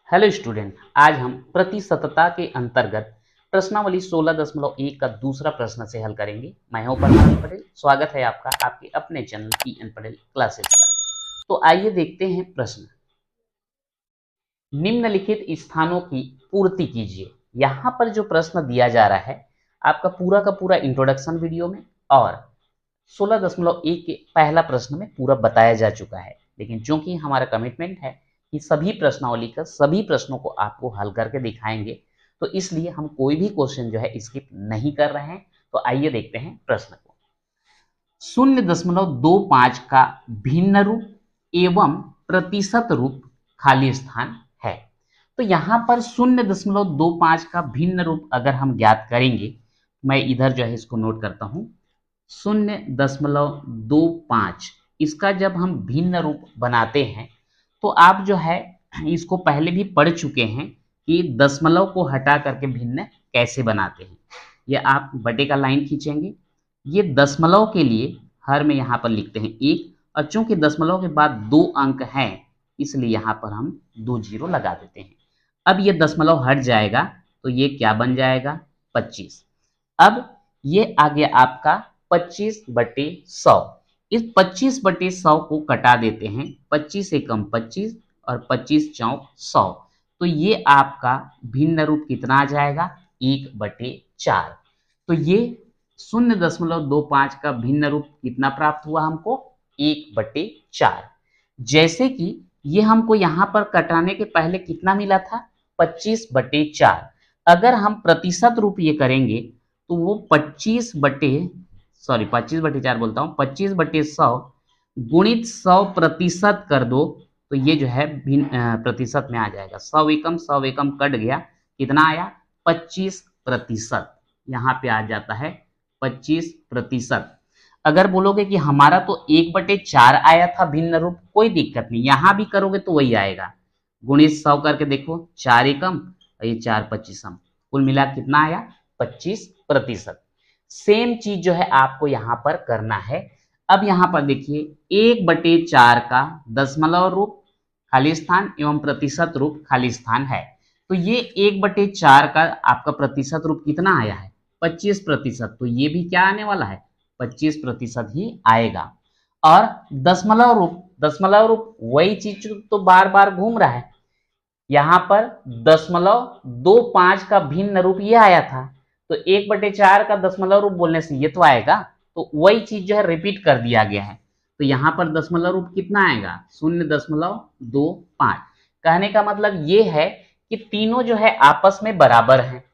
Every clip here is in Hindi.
हेलो स्टूडेंट, आज हम प्रतिशतता के अंतर्गत प्रश्नावली 16.1 का दूसरा प्रश्न से हल करेंगे। मैं हूं परमानंद पटेल। स्वागत है आपका आपके अपने चैनल पीएन पटेल क्लासेस पर। तो आइए देखते हैं प्रश्न। निम्नलिखित स्थानों की पूर्ति कीजिए। यहाँ पर जो प्रश्न दिया जा रहा है आपका पूरा का पूरा इंट्रोडक्शन वीडियो में और 16.1 के पहला प्रश्न में पूरा बताया जा चुका है, लेकिन चूंकि हमारा कमिटमेंट है कि सभी प्रश्नावली का सभी प्रश्नों को आपको हल करके दिखाएंगे, तो इसलिए हम कोई भी क्वेश्चन जो है स्किप नहीं कर रहे हैं। तो आइए देखते हैं प्रश्न को। 0.25 का भिन्न रूप एवं प्रतिशत रूप खाली स्थान है। तो यहाँ पर 0.25 का भिन्न रूप अगर हम ज्ञात करेंगे, मैं इधर जो है इसको नोट करता हूं। 0.25 इसका जब हम भिन्न रूप बनाते हैं तो आप जो है इसको पहले भी पढ़ चुके हैं कि दशमलव को हटा करके भिन्न कैसे बनाते हैं। ये आप बटे का लाइन खींचेंगे, ये दशमलव के लिए हर में यहाँ पर लिखते हैं 1, और चूंकि दशमलव के बाद 2 अंक हैं इसलिए यहाँ पर हम 2 जीरो लगा देते हैं। अब ये दशमलव हट जाएगा तो ये क्या बन जाएगा 25। अब ये आ गया आपका 25/100। इस 25/100 को कटा देते हैं, 25 एकम 25 और 25 चौक 100। तो ये आपका भिन्न रूप कितना आ जाएगा 1/4। तो ये 0.25 का भिन्न रूप कितना प्राप्त हुआ हमको 1/4। जैसे कि ये हमको यहाँ पर कटाने के पहले कितना मिला था 25/4। अगर हम प्रतिशत रूप ये करेंगे तो वो 25/4 बोलता हूँ 25/100 गुणित 100% कर दो तो ये जो है प्रतिशत में आ जाएगा। 100 एकम कट गया, कितना आया 25%। यहाँ पे आ जाता है 25%। अगर बोलोगे कि हमारा तो 1/4 आया था भिन्न रूप, कोई दिक्कत नहीं, यहाँ भी करोगे तो वही आएगा। गुणित 100 करके देखो, 4 एकम और ये 4 25, कुल मिला कितना आया 25%। सेम चीज जो है आपको यहाँ पर करना है। अब यहाँ पर देखिए 1/4 का दशमलव रूप खाली स्थान एवं प्रतिशत रूप खाली स्थान है। तो ये 1/4 का आपका प्रतिशत रूप कितना आया है 25%। तो ये भी क्या आने वाला है 25% ही आएगा। और दशमलव रूप वही चीज तो बार बार घूम रहा है। यहाँ पर 0.25 का भिन्न रूप ये आया था, तो 1/4 का दशमलव रूप बोलने से ये तो आएगा। तो वही चीज जो है रिपीट कर दिया गया है। तो यहाँ पर दशमलव रूप कितना आएगा 0.25। कहने का मतलब ये है कि तीनों जो है आपस में बराबर हैं।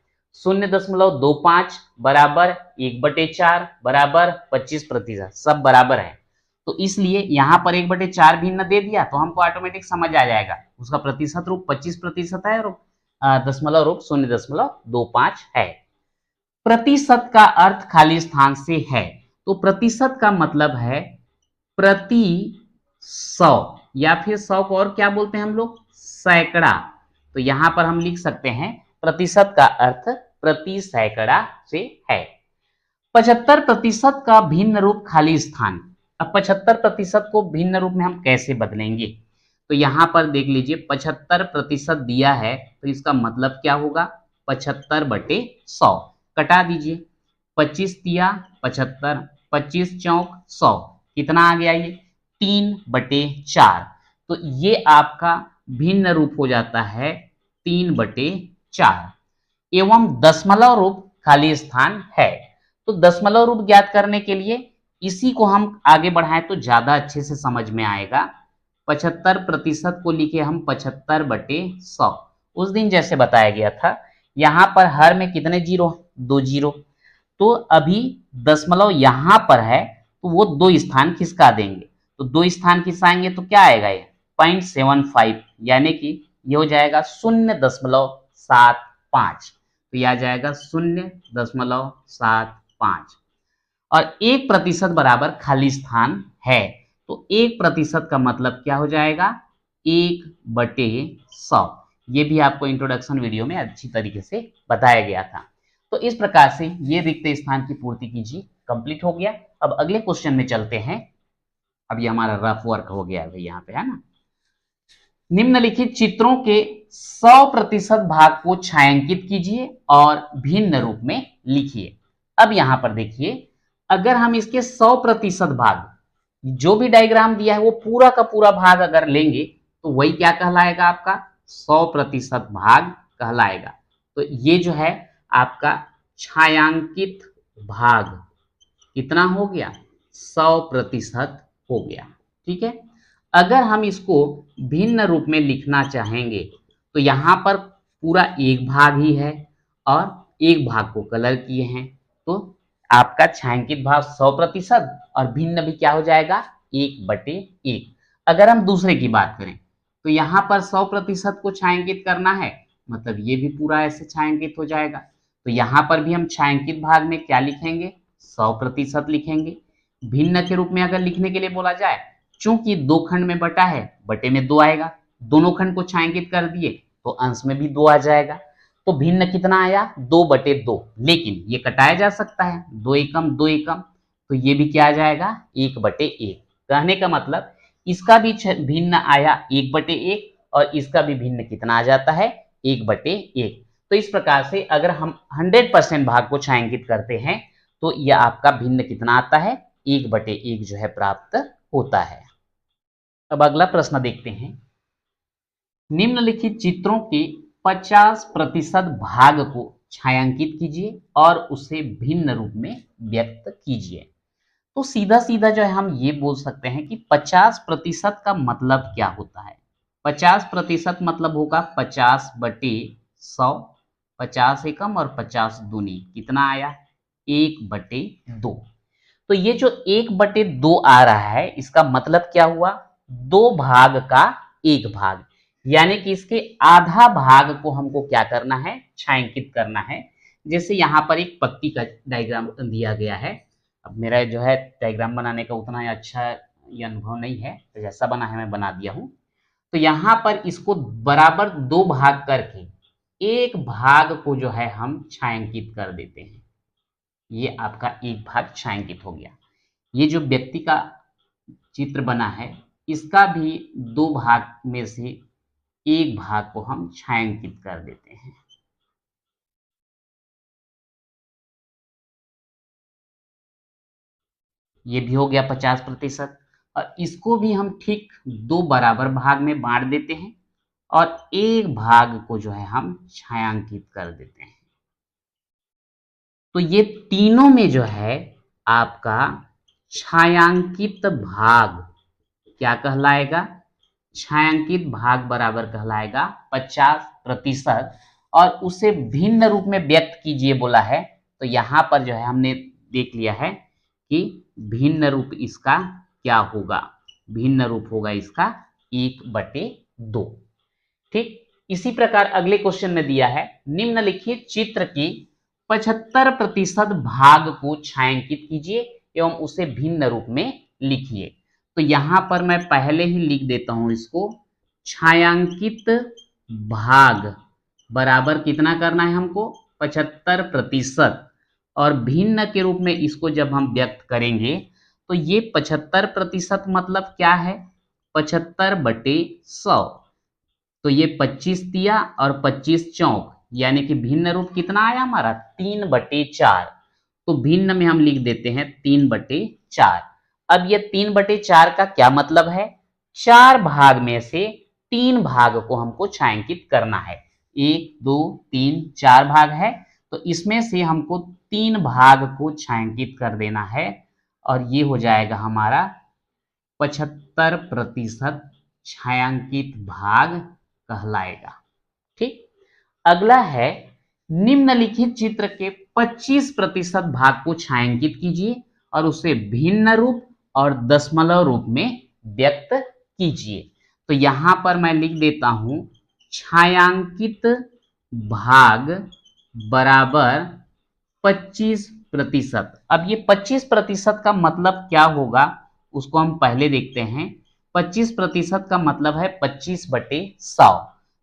0.25 बराबर 1/4 बराबर 25%, सब बराबर है। तो इसलिए यहाँ पर 1/4 भिन्न दे दिया तो हमको ऑटोमेटिक समझ आ जाएगा उसका प्रतिशत रूप 25% है और दशमलव रूप 0.25 है। प्रतिशत का अर्थ खाली स्थान से है, तो प्रतिशत का मतलब है प्रति 100, या फिर 100 को और क्या बोलते हैं हम लोग सैकड़ा। तो यहां पर हम लिख सकते हैं प्रतिशत का अर्थ प्रति सैकड़ा से है। 75% का भिन्न रूप खाली स्थान। अब 75% को भिन्न रूप में हम कैसे बदलेंगे, तो यहां पर देख लीजिए 75% दिया है तो इसका मतलब क्या होगा 75/100। कटा दीजिए, 25 दिया 75, 25 चौक 100, कितना आ गया ये 3/4। तो ये आपका भिन्न रूप हो जाता है 3/4 एवं दशमलव रूप खाली स्थान है। तो दशमलव रूप ज्ञात करने के लिए इसी को हम आगे बढ़ाएं तो ज्यादा अच्छे से समझ में आएगा। 75% को लिखे हम 75/100। उस दिन जैसे बताया गया था यहाँ पर हर में कितने जीरो 2 जीरो, तो अभी दशमलव यहाँ पर है तो वो 2 स्थान खिसका देंगे। तो 2 स्थान खिसकाएंगे तो क्या आएगा ये 0.75, यानी कि ये हो जाएगा 0.75। तो यह आ जाएगा 0.75 और 1% बराबर खाली स्थान है। तो 1% का मतलब क्या हो जाएगा 1/100। ये भी आपको इंट्रोडक्शन वीडियो में अच्छी तरीके से बताया गया था। तो इस प्रकार से ये रिक्त स्थान की पूर्ति कीजिए, कंप्लीट हो गया। अब अगले क्वेश्चन में चलते हैं। अब ये हमारा रफ वर्क हो गया है यहाँ पे, है ना। निम्नलिखित चित्रों के 100% भाग को छायांकित कीजिए और भिन्न रूप में लिखिए। अब यहां पर देखिए, अगर हम इसके 100% भाग, जो भी डायग्राम दिया है वो पूरा का पूरा भाग अगर लेंगे तो वही क्या कहलाएगा, आपका 100% भाग कहलाएगा। तो ये जो है आपका छायांकित भाग कितना हो गया, 100% हो गया। ठीक है। अगर हम इसको भिन्न रूप में लिखना चाहेंगे तो यहां पर पूरा एक भाग ही है और एक भाग को कलर किए हैं, तो आपका छायांकित भाग 100% और भिन्न भी क्या हो जाएगा, 1/1। अगर हम दूसरे की बात करें तो यहां पर 100% को छायांकित करना है, मतलब ये भी पूरा ऐसे छायांकित हो जाएगा। तो यहां पर भी हम छायांकित भाग में क्या लिखेंगे, 100% लिखेंगे। भिन्न के रूप में अगर लिखने के लिए बोला जाए, चूंकि दो खंड में बटा है, बटे में 2 आएगा, दोनों खंड को छायांकित कर दिए तो अंश में भी 2 आ जाएगा। तो भिन्न कितना आया, 2/2। लेकिन ये कटाया जा सकता है, 2 एकम 2 एकम, तो ये भी क्या आ जाएगा, 1/1। कहने का मतलब इसका भी भिन्न आया 1/1 और इसका भी भिन्न कितना आ जाता है, 1/1। तो इस प्रकार से अगर हम 100% भाग को छायांकित करते हैं तो यह आपका भिन्न कितना आता है, 1/1 जो है प्राप्त होता है। अब अगला प्रश्न देखते हैं। निम्नलिखित चित्रों के 50% भाग को छायांकित कीजिए और उसे भिन्न रूप में व्यक्त कीजिए। तो सीधा सीधा जो है हम ये बोल सकते हैं कि 50% का मतलब क्या होता है। 50% मतलब होगा 50/100, 50 एकम और 50 दूनी कितना आया, 1/2। तो ये जो 1/2 आ रहा है, इसका मतलब क्या हुआ, 2 भाग का 1 भाग, यानी कि इसके आधा भाग को हमको क्या करना है, छायांकित करना है। जैसे यहाँ पर एक पत्ती का डायग्राम दिया गया है। अब मेरा जो है डायग्राम बनाने का उतना अच्छा ये अनुभव नहीं है, तो जैसा बना है मैं बना दिया हूँ। तो यहाँ पर इसको बराबर 2 भाग करके एक भाग को जो है हम छायांकित कर देते हैं। ये आपका एक भाग छायांकित हो गया। ये जो व्यक्ति का चित्र बना है, इसका भी 2 भाग में से एक भाग को हम छायांकित कर देते हैं। ये भी हो गया 50%। और इसको भी हम ठीक 2 बराबर भाग में बांट देते हैं और एक भाग को जो है हम छायांकित कर देते हैं। तो ये तीनों में जो है आपका छायांकित भाग क्या कहलाएगा, छायांकित भाग बराबर कहलाएगा 50%। और उसे भिन्न रूप में व्यक्त कीजिए बोला है, तो यहां पर जो है हमने देख लिया है कि भिन्न रूप इसका क्या होगा, भिन्न रूप होगा इसका 1/2। ठीक। इसी प्रकार अगले क्वेश्चन में दिया है, निम्नलिखित चित्र की 75% भाग को छायांकित कीजिए एवं उसे भिन्न रूप में लिखिए। तो यहां पर मैं पहले ही लिख देता हूं इसको, छायांकित भाग बराबर कितना करना है हमको, 75%। और भिन्न के रूप में इसको जब हम व्यक्त करेंगे तो ये 75% मतलब क्या है, 75/100। तो ये 25 दिया और 25 चौक, यानी कि भिन्न रूप कितना आया हमारा, 3/4। तो भिन्न में हम लिख देते हैं 3/4। अब ये 3/4 का क्या मतलब है, 4 भाग में से 3 भाग को हमको छायांकित करना है। 1 2 3 4 भाग है, तो इसमें से हमको 3 भाग को छायांकित कर देना है और ये हो जाएगा हमारा 75% छायांकित भाग कहलाएगा। ठीक। अगला है, निम्नलिखित चित्र के 25% भाग को छायांकित कीजिए और उसे भिन्न रूप और दशमलव रूप में व्यक्त कीजिए। तो यहां पर मैं लिख देता हूं, छायांकित भाग बराबर 25%। अब ये 25% का मतलब क्या होगा उसको हम पहले देखते हैं। 25% का मतलब है 25/100।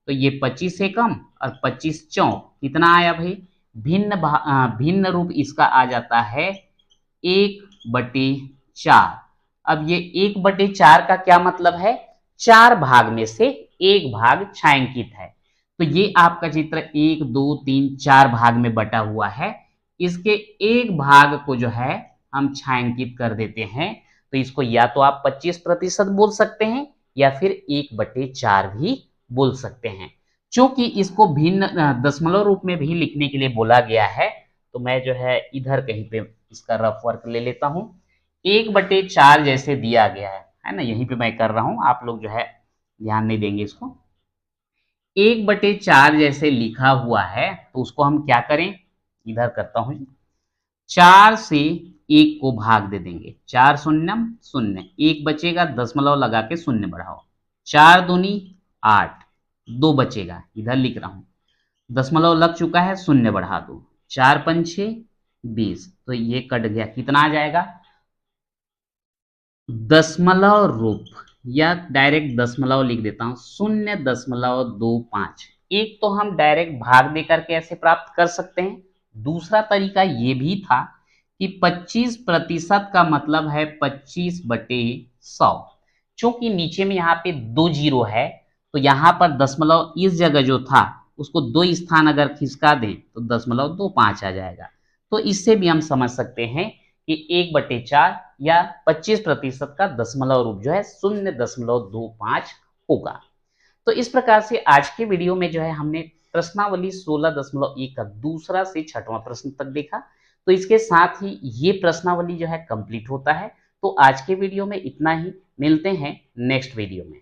तो ये 25 एकम और 25 चौक कितना आया भाई, भिन्न रूप इसका आ जाता है 1/4। अब ये 1/4 का क्या मतलब है, 4 भाग में से एक भाग छायांकित है। तो ये आपका चित्र 1 2 3 4 भाग में बटा हुआ है। इसके एक भाग को जो है हम छायांकित कर देते हैं। तो इसको या तो आप 25% बोल सकते हैं या फिर 1/4 भी बोल सकते हैं। चूंकि इसको भिन्न दशमलव रूप में भी लिखने के लिए बोला गया है, तो मैं जो है इधर कहीं पे इसका रफ वर्क ले लेता हूं। 1/4 जैसे दिया गया है ना, यहीं पे मैं कर रहा हूं, आप लोग जो है ध्यान नहीं देंगे इसको। 1/4 जैसे लिखा हुआ है, तो उसको हम क्या करें, इधर करता हूं, 4 से 1 को भाग दे देंगे, 4 शून्यम शून्य, 1 बचेगा, दशमलव लगा के शून्य बढ़ाओ, 4 दूनी 8, 2 बचेगा, इधर लिख रहा हूं, दशमलव लग चुका है, शून्य बढ़ा दो, 4 पंछे 20, तो ये कट गया, कितना आ जाएगा, दशमलव रूप, या डायरेक्ट दशमलव लिख देता हूं, 0.25। एक तो हम डायरेक्ट भाग देकर के ऐसे प्राप्त कर सकते हैं। दूसरा तरीका ये भी था कि 25% का मतलब है 25/100। चूंकि नीचे में यहाँ पे 2 जीरो है, तो यहाँ पर दशमलव इस जगह जो था उसको 2 स्थान अगर खिसका दें तो 0.25 आ जाएगा। तो इससे भी हम समझ सकते हैं कि 1/4 या 25% का दशमलव रूप जो है 0.25 होगा। तो इस प्रकार से आज के वीडियो में जो है हमने प्रश्नावली 16.1 का दूसरा से छठवां प्रश्न तक देखा। तो इसके साथ ही ये प्रश्नावली जो है कंप्लीट होता है। तो आज के वीडियो में इतना ही, मिलते हैं नेक्स्ट वीडियो में।